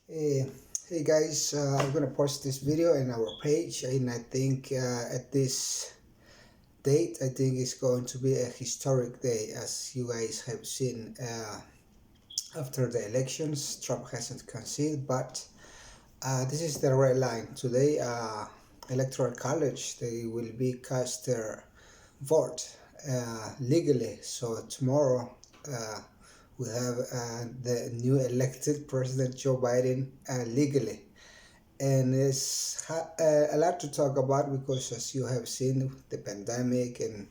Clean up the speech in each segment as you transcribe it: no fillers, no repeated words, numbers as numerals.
Hey, hey guys, I'm gonna post this video in our page, and I think at this date, I think it's going to be a historic day, as you guys have seen. After the elections, Trump hasn't conceded, but this is the red line. Today, Electoral College they will be cast their vote legally. So tomorrow. We have the new elected President Joe Biden legally, and it's a lot to talk about because, as you have seen, the pandemic and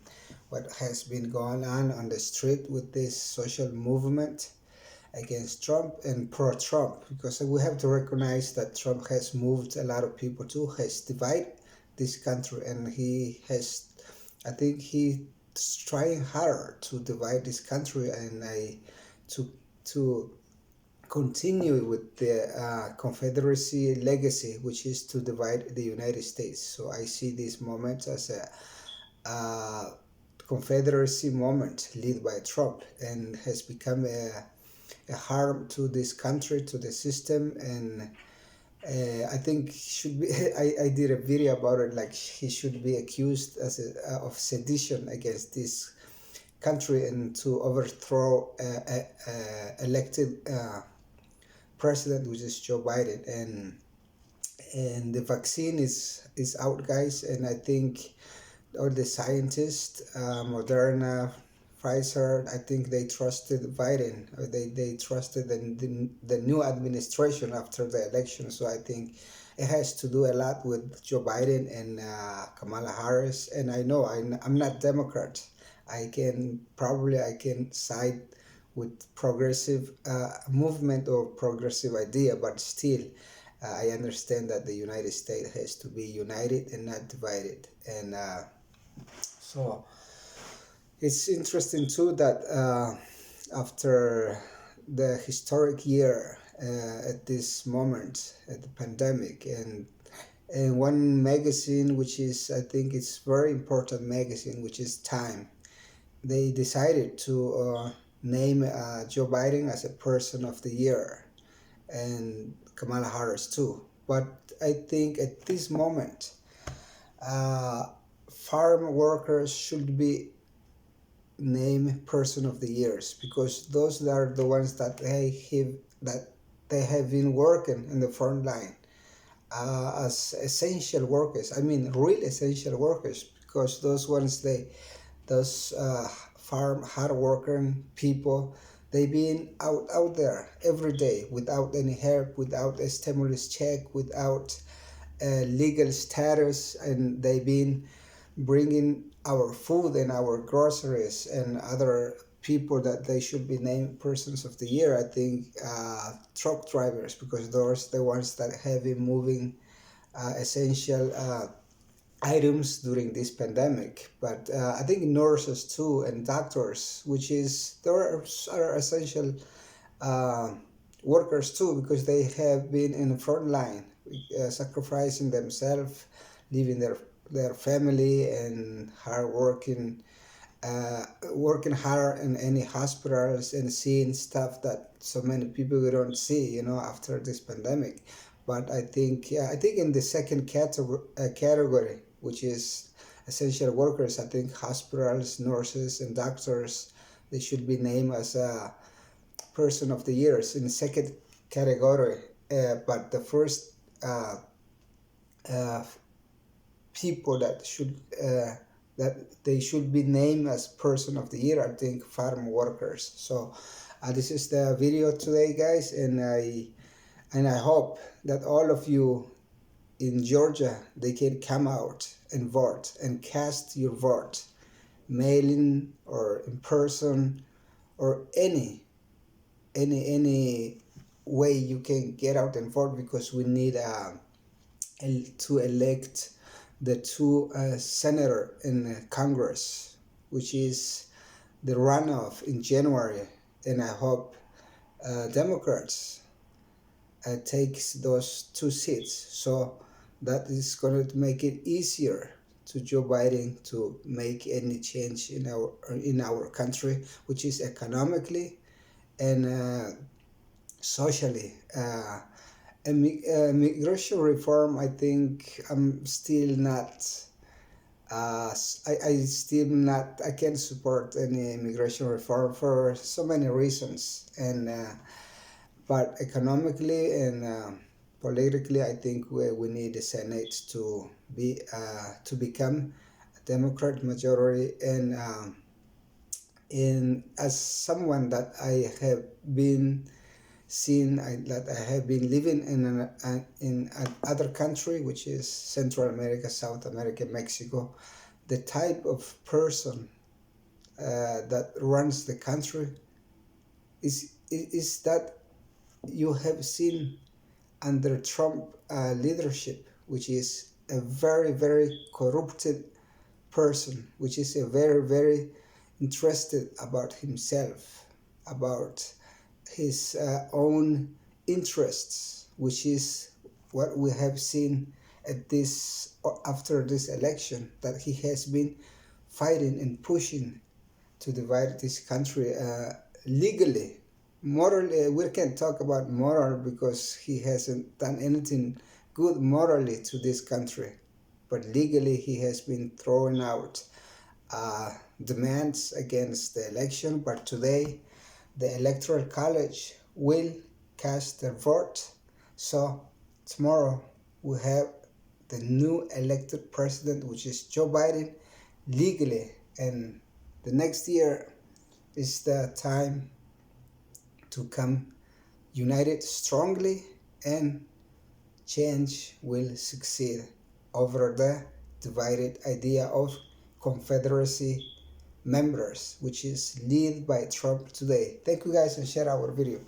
what has been going on the street with this social movement against Trump and pro-Trump, because we have to recognize that Trump has moved a lot of people too, has divided this country, and I think he's trying hard to divide this country and to to continue with the Confederacy legacy, which is to divide the United States. So I see this moment as a Confederacy moment led by Trump, and has become a harm to this country, to the system, and I think should be. I did a video about it. Like he should be accused of sedition against this country and to overthrow elected president, which is Joe Biden, and the vaccine is out, guys, and I think all the scientists, Moderna, Pfizer, I think they trusted Biden. Or they trusted the new administration after the election. So I think it has to do a lot with Joe Biden and Kamala Harris. And I know I'm not Democrat. I can side with progressive movement or progressive idea, but still, I understand that the United States has to be united and not divided. And so it's interesting too that after the historic year at this moment at the pandemic, and one magazine which is, I think it's very important magazine, which is Time, they decided to name Joe Biden as a person of the year, and Kamala Harris too. But I think at this moment, uh, farm workers should be named person of the years, because those are the ones that they have been working in the front line as essential workers. I mean, real essential workers, because those farm hard working people, they been out there every day without any help, without a stimulus check, without legal status, and they've been bringing our food and our groceries, and other people that they should be named persons of the year. I think truck drivers, because those are the ones that have been moving essential items during this pandemic. But I think nurses too and doctors, which is there are essential uh, workers too, because they have been in the front line, sacrificing themselves, leaving their family, and hard working, working hard in any hospitals, and seeing stuff that so many people we don't see, after this pandemic. But I think in the second category, which is essential workers, I think hospitals, nurses, and doctors, they should be named as a person of the years in the second category. But the first uh, uh, people that they should be named as person of the year, I think farm workers. So this is the video today, guys, and I hope that all of you in Georgia, they can come out and vote and cast your vote, mail in or in person, or any way you can get out and vote, because we need to elect the two senator in Congress, which is the runoff in January, and I hope Democrats takes those two seats. So that is going to make it easier to Joe Biden to make any change in our country, which is economically and socially Immigration reform, I think I'm still not. I still not. I can't support any immigration reform for so many reasons, and but economically and politically, I think we need the Senate to become a Democrat majority, and in as someone that I have been that I have been living in another country, which is Central America, South America, Mexico. The type of person that runs the country is that you have seen under Trump leadership, which is a very, very corrupted person, which is a very, very interested about himself, about his own interests, which is what we have seen at this after this election, that he has been fighting and pushing to divide this country legally. Morally, we can't talk about moral because he hasn't done anything good morally to this country, but legally he has been throwing out uh, demands against the election. But today the electoral college will cast their vote, so tomorrow we have the new elected president, which is Joe Biden, legally, and the next year is the time to come united strongly, and change will succeed over the divided idea of confederacy members, which is led by Trump today. Thank you guys, and share our video.